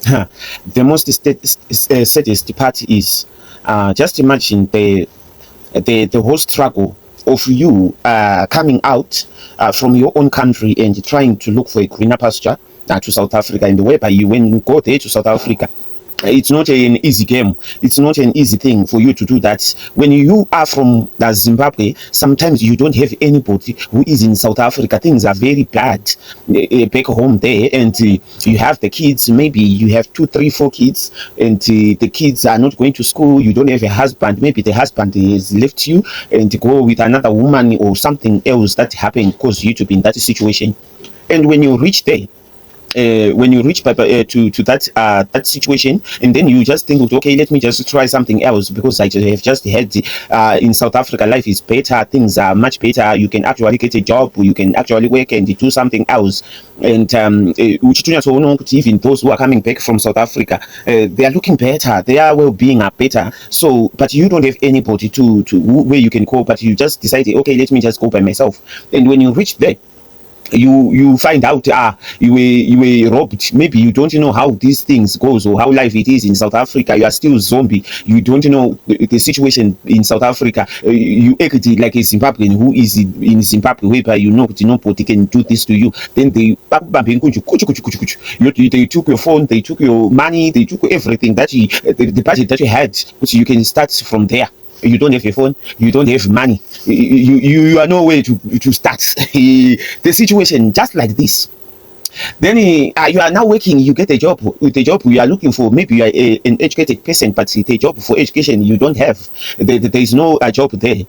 The most saddest part is just imagine the whole struggle of you coming out from your own country and trying to look for a greener pasture to South Africa, and whereby you, when you go there to South Africa, it's not an easy game. It's not an easy thing for you to do that. When you are from Zimbabwe, sometimes you don't have anybody who is in South Africa. Things are very bad back home there, and you have the kids. Maybe you have 2, 3, 4 kids, and the kids are not going to school. You don't have a husband. Maybe the husband has left you and go with another woman or something else that happened because you to be in that situation. And when you reach there, to that situation, and then you just think, okay, let me just try something else, because I have just heard in South Africa life is better, things are much better, you can actually get a job, you can actually work and do something else. And even those who are coming back from South Africa, they are looking better, their well-being are better. So but you don't have anybody to where you can go, but you just decided, okay, let me just go by myself. And when you reach there, you find out you were robbed. Maybe you don't know how these things goes or how life it is in South Africa. You are still zombie. You don't know the situation in South Africa. You act like a Zimbabwean who is in Zimbabwe, whereby you know nobody can do this to you. Then they took your phone, they took your money, they took everything that the budget that you had, which you can start from there. You don't have a phone, you don't have money, you are nowhere to start. The situation just like this. Then you are now working, you get a job. With the job you are looking for, maybe you are an educated person, but the job for education you don't have. There is no job there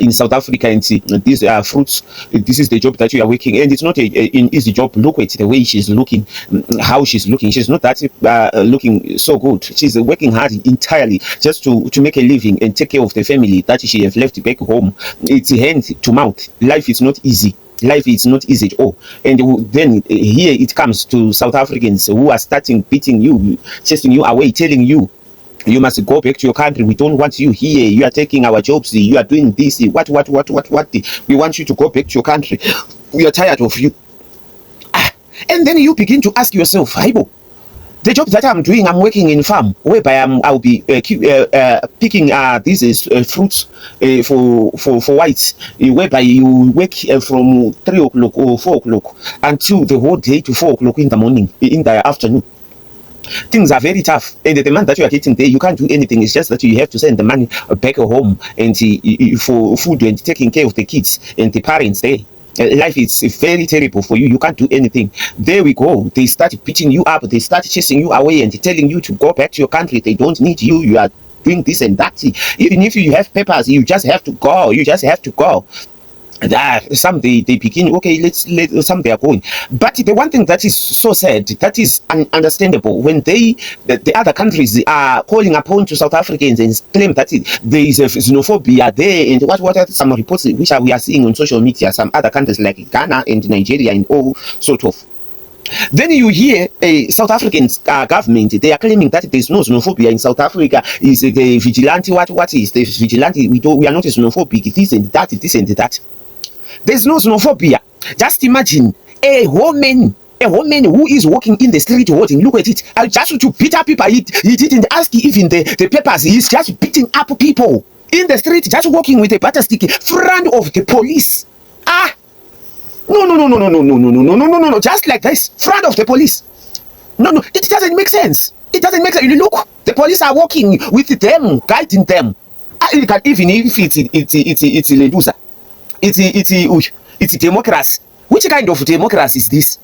in South Africa, and these are fruits. This is the job that you are working, and it's not an easy job. Look at the way she's looking, how she's looking. She's not that looking so good. She's working hard entirely just to make a living and take care of the family that she has left back home. It's hand to mouth. Life is not easy. Life is not easy at all. And then here it comes to South Africans who are starting beating you, chasing you away, telling you, you must go back to your country. We don't want you here. You are taking our jobs. You are doing this. What? We want you to go back to your country. We are tired of you. And then you begin to ask yourself, Haibo, the job that I'm doing, I'm working in farm, whereby I'll be picking these fruits for whites, whereby you work from 3 o'clock or 4 o'clock until the whole day to 4 o'clock in the morning, in the afternoon. Things are very tough, and the money that you are getting there, you can't do anything. It's just that you have to send the money back home and for food and taking care of the kids and the parents there. Life is very terrible for you. You can't do anything. There we go. They start beating you up. They start chasing you away and telling you to go back to your country. They don't need you. You are doing this and that. Even if you have papers, you just have to go. You just have to go. Some they begin, okay, let some they are going. But the one thing that is so sad, that is understandable, when the other countries are calling upon to South Africans and claim that there is a xenophobia there, and what are some reports which we are seeing on social media, some other countries like Ghana and Nigeria and all sort of. Then you hear a South African government, they are claiming that there is no xenophobia in South Africa. Is the vigilante, what is the vigilante? We are not xenophobic, this and that, this and that. There's no xenophobia. Just imagine a woman who is walking in the street holding, look at it, just to beat up people. He didn't ask even the papers. He's just beating up people in the street, just walking with a butter stick in front of the police. No, just like this, front of the police. No, it doesn't make sense. It doesn't make sense. You look, the police are walking with them, guiding them. Even if it's Ledusa. It's democracy. Which kind of democracy is this?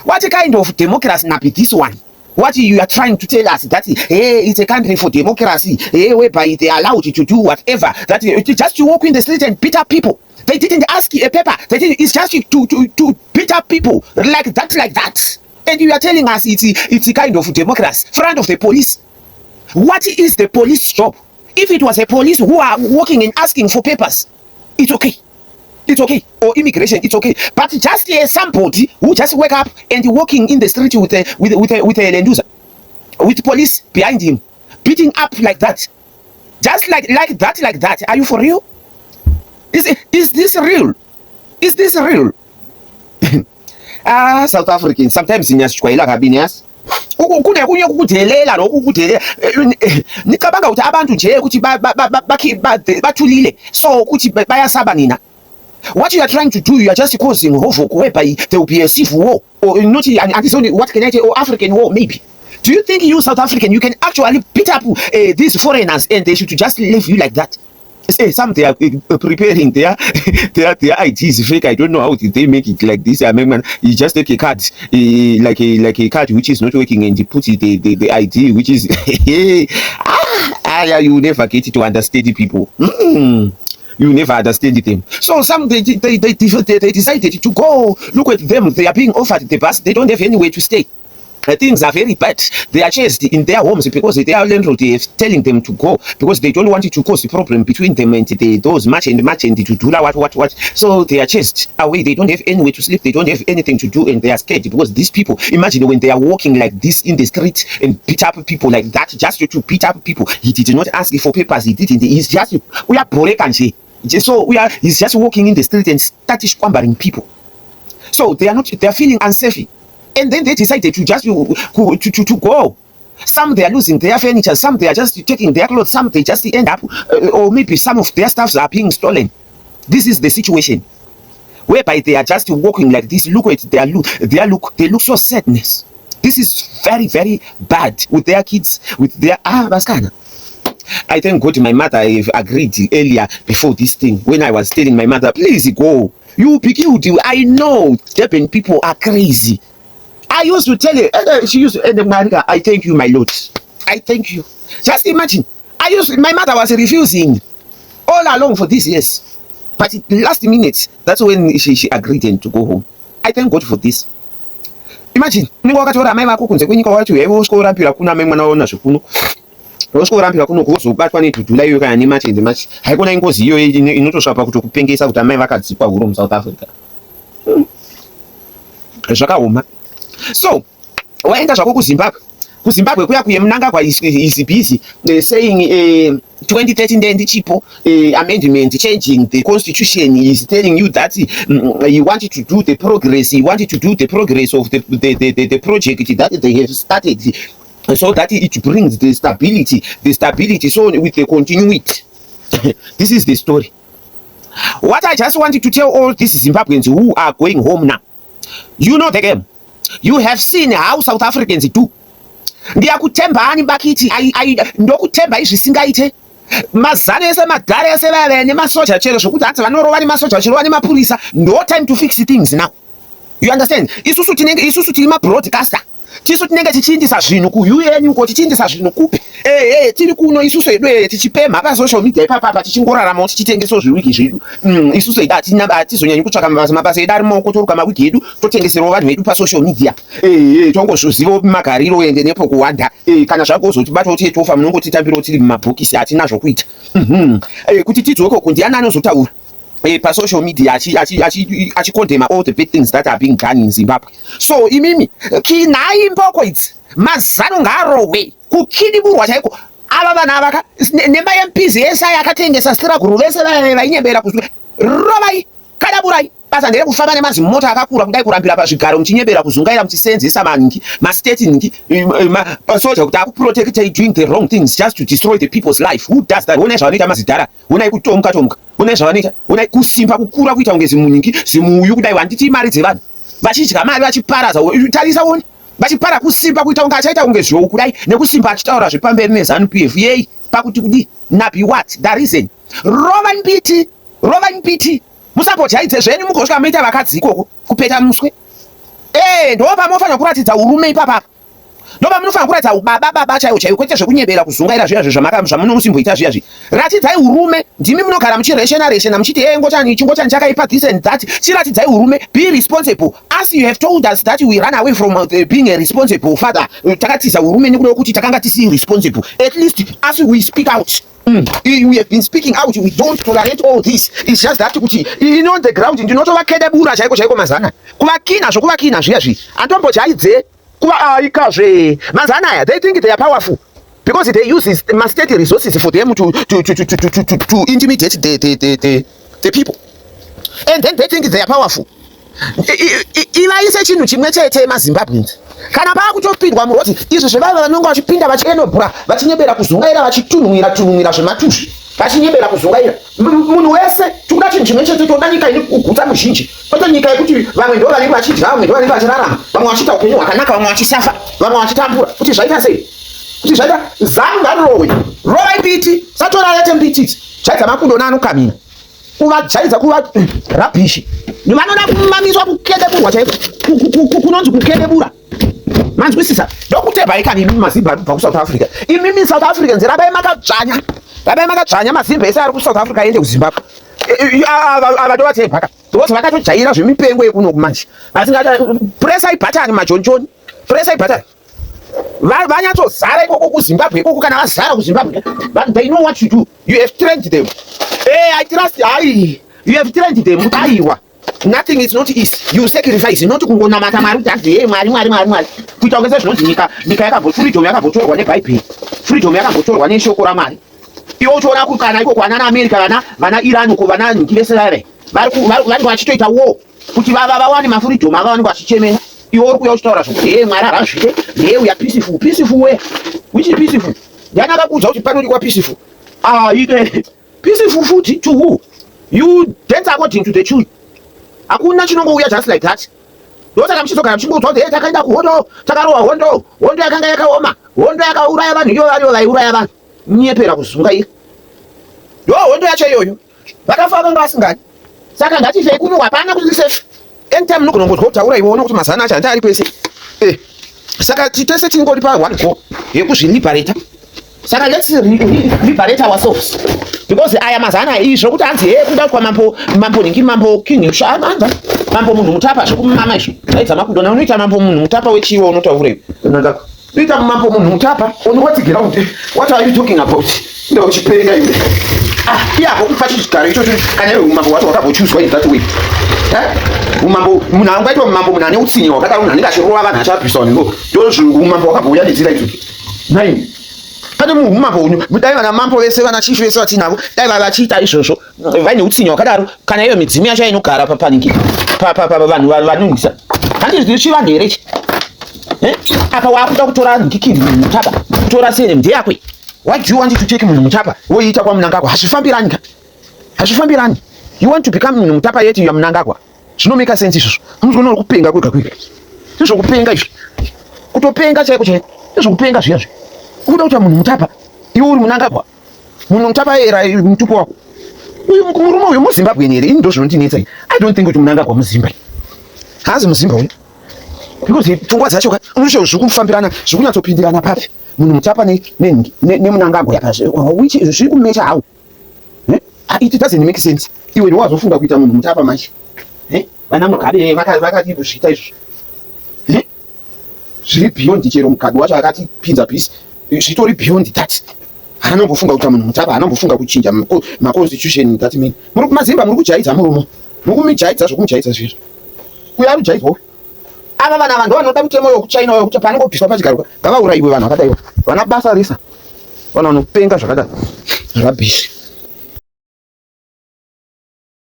What kind of democracy now be this one? What you are trying to tell us that it's a country for democracy, whereby they are allowed to do whatever, that just to walk in the street and beat up people. They didn't ask you a paper. It's just to beat up people like that. And you are telling us it's a kind of democracy, front of the police. What is the police job? If it was a police who are walking and asking for papers, it's okay. It's okay. Or immigration, it's okay. But just somebody who just wake up and walking in the street with a Lendusa, with police behind him, beating up like that, just like that. Are you for real? Is this real? Is this real? South Africans sometimes in Australia, kunye kukudelela nokukudelela nicabanga ukuthi abantu nje ukuthi bathulile so ukuthi bayasaba nina. What you are trying to do, you are just causing havoc whereby there will be a civil war, or not, and it's only what can I say, or African war maybe. Do you think you South African you can actually beat up these foreigners and they should just leave you like that? Say some they are preparing their IDs fake. I don't know how did they make it like this. I mean, you just take a card, like a card which is not working, and you put the ID which is you never get it to understand people. You never understand them. So some they decided to go. Look at them. They are being offered the bus. They don't have anywhere to stay. Things are very bad. They are chased in their homes because their landlord is telling them to go because they don't want it to cause a problem between them and those match and to do what. So they are chased away. They don't have anywhere to sleep. They don't have anything to do and they are scared because these people, imagine when they are walking like this in the street and beat up people like that, just to beat up people. He did not ask for papers. He didn't. He's just, we are Borekanji. So he's just walking in the street and started squambering people. So they are feeling unsafe. And then they decided to just to go. Some they are losing their furniture, some they are just taking their clothes, some they just end up, or maybe some of their stuffs are being stolen. This is the situation, whereby they are just walking like this. Look at their look. They look so sadness. This is very, very bad with their kids, with their Baskana. I thank God my mother agreed earlier before this thing. When I was telling my mother, please go. You be killed. I know Japan people are crazy. I used to tell her, she used to end up, I thank you, my Lord. I thank you. Just imagine. My mother was refusing all along for these years. But last minute, that's when she agreed to go home. I thank God for this. Imagine. Osikorampira kuno kuzobatwa netudula iyo kana nemachende machi haikona ingozi iyo inotosvapa kutokupengesa kuti amai vakadzipa huro muSouth Africa. Zvakaoma. So waenda zvako kuZimbabwe kuya kuyemunangagwa is busy saying 2013 then chipo amendment changing the constitution is telling you that he wanted to do the progress of the project that they have started, so that it brings the stability so with the continuity. This is the story. What I just wanted to tell all these Zimbabweans who are going home now, you know the game. You have seen how South Africans do. Ndiyakutemba ani bakiti ndokutemba izvisingaite mazana ese madhara ese vave nemasoja chero zvokuti hati vanorova nemasoja chero vane mapurisa. No time to fix things now. You understand? Isusu tiri mabroadcaster. Tisu tinenge tichiindisa zvinhu kuUN uko tichiindisa zvinhu kupi. Tiri kuno isusu edu tichipema pa social media ipapa tichingorarama tichitengesa zviwiki zvedu. Isusu edu atizonyanyi kutsvaka mabasa edu ari maoko toruka mawiki edu totengesera vanhu vedu pa social media. Tongozviziva magariro ende nepo kuwanda. Kana zvakuzotibata kuti tofa munongotitambira tiri mumabhokisi hatina zvokuita. Kuti tidzoko kundiana anozotaura pa social media achikondema all the bad things that are being done in Zimbabwe. So imimi kinai mboko idzi mazano ngarowe kukidiburwa chaiko ava vana avaka nemaMPs ese yakatengesa struggle vese vainyembera kuzwa rovai kadaburai basa nderekufamba nemazimota akakura kudai kurambira pazvigaro muchinyembera kuzungaira muchisenzesa maningi mastate ningi soja kuti akuprotect doing the wrong things just to destroy the people's life. Who does that? Unai zvavanoita mazidhara, unai kutomka unai zvavanoita, unai kusimba kukura kuita kunge zimuningi zimuyu kudai handiti mari dzevanhu vachidya mari vachiparadza. Tarisa woni vachipara kusimba kuita kunge achaita kunge zvou kudai nekusimba achitaura zvepamberi neZANU-PF yei pakuti kudi nabi what the reason rova mbiti musapojaidze zvenyu mukosvika muita vakadzi ikoko kupeta muswe. Ndopa mofanira kuratidza urume ipapa. Ndopa munofanira kuratidza ubaba chaiwo kwete zvekunyembera kuzungaira zviya zvamunosimboita zviya zvi. Ratidzai urume. Ndimi munogara muchireshena muchiti ngochani chakaipa this and that. Chiratidzai urume. Be responsible. As you have told us that we run away from being a responsible father. Takatiza urume nekuda kuti takanga tisi responsible. At least as we speak out. We have been speaking out. We don't tolerate all this. It's just that on the ground ndinotovakeda chaiko mazana kuvakina zvokuvakina zviya zvi antombochaidze kuva ikazve mazana aya. They think they are powerful because they use state resources for them to intimidate the people, and then they think they are powerful. Ivaise chinhu chimwe chete maZimbabweans kana pakutopindwa murodzi izvo zvevava vanonga vachipinda vachienobhura vachinyebera kuzungaira vachitunhumira zvematushi vachinyebera kuzungaira munhu wese tikuda chinhu chimwe chete toda nyika ine kuguta muzhinji kwete nyika yekuti vamwe ndo vanenge vachidya vamwe ndo vanenge vachirarama vamwe vachiita upenyu hwakanaka vamwe vachisafa vamwe vachitambura kuti zvaita sei kuti zvaita zanu ngarowe rovai mbiti satorarete mbiti idzi chaidza makundo naanokamira kuvajaidza kuva rabishi vanoda kumamiswa kukedeburwa chaiko kunonzi kukedebura manzwisisa ndokutebhai kani imimi mazimbabwe kubva kuSouth Africa imimi South Africans rabai makadzvanya mazimba ese ari kuSouth Africa aende kuZimbabwe ava tovatebhaka because vakatojaira zvemipengo yekuno kumanje asi ngata presa ibhatani majonjoni presa ibhatani vanyatsozara ikoko kuZimbabwe ikoko kana vazara kuZimbabwe they know what you do you have trained them I trust you have trained them aiwa nothing is not easy you sacrifice not kungonamata mari kuti mwari kuita kunge sezvinonzi nyika freedom yakambotorwa nebhaibheri freedom yakambotorwa neshoko ramwari iwo uchiona kuti kana ikoko vana naAmerica vana Iran uko vana nyiki vese vari vachitoita war kuti vawane mafreedom ava vanenge vachichemera iwo uri kuya uchitaura zvokuti mwari harazvide we are peaceful way which is peaceful ndiani akakuudza kuti panodiwa peaceful peaceful futi to who you dance according to the truth hakuna chinongouya just like that ndosaka muchizogara muchingoudzwa kuti takaenda kuhondo takarohwa hondo yakanga yakaoma hondo yakauraya vanhu iyo varivo vaiuraya vanhu nyepera kuzungaira ndo hondo yacho iyoyo vakafa vanga vasingani saka ngatifei kuno hapana kuti sefu anytime munogonongodzwa kutaura iwe ona kuti mazana acho handi ari kwese saka tese tingori pa one goal yekuzviliberata saka let's liberate ourselves because aya mazana izvo kuti anzi kuda kwa mambo ningi mambo king shamanza mambo munhu mutapa zvokumama izvo aidza makudona unoita mambo munhu mutapa wechiwo unotaurei unoita mambo munhu mutapa on what ground what are you talking about ndo uchipenga iwe iyapo kufa chichigaro ichocho kana iwe mambo wacho wakabvochuswa in that way umambo munhu angaitwa mambo munhu ane utsinye wakadaro munhu anenge achirova vanhu achabviswa ndo umambo wakabvouya nenzira idzoki nine pane umambo unyu dai vana mambo vese vana chifu vese vatinavo dai vachiita izvozvo vaine utsinye wakadaro kana iyo midzimu yacho inogara paningi vanhu vanongisa handizvi chivandi here ichi apa wakuda kutora ngikindi munhu mutapa kutora sene ndeyakwe what you want to take munhu mutapa woita kwamunangagwa hazvifambirani you want to become munhu mutapa yeti ya munangagwa zvinomeka sense izvozvo munozvona uri kupenga kwega izvokupenga izvi kutopenga chaiko izvokupenga zviyazvi kuda kuita munhu mutapa iwe uri munangagwa munhu mutapa era mutupo wako uyu murume uyu muZimbabwe here ini ndo zvinondinetsa I don't think kuti munangagwa muzimba hazi muzimba uyu because pfungwa dzacho unosho zvikufambirana zvikunyatsopindirana papi munhu mutapa nemunangagwa which zviri kumecha hawo it doesn't make sense iwe ndiwazofunga kuita munhu mutapa manje vana mugabe vakati kuzviita izvo zviri beyond chero mukadzi wacho akati pinza bhisi zvitori beyond that hanombofunga kuita munhu mutapa hanombofunga kuchinja maconstitution that mean muri kumazimba muri kujaidza muromo muri kumijaidza zvokumujaidza zvizvo uyo ari kujaidza uyu ava vana vanhu vanoda mutemo yokuchaina yokuti panongobviswa pachigaro ngavaurayiwe vanhu vakadaiwa vana basa risa vanhu vanopenga zvakadaro zvabhisi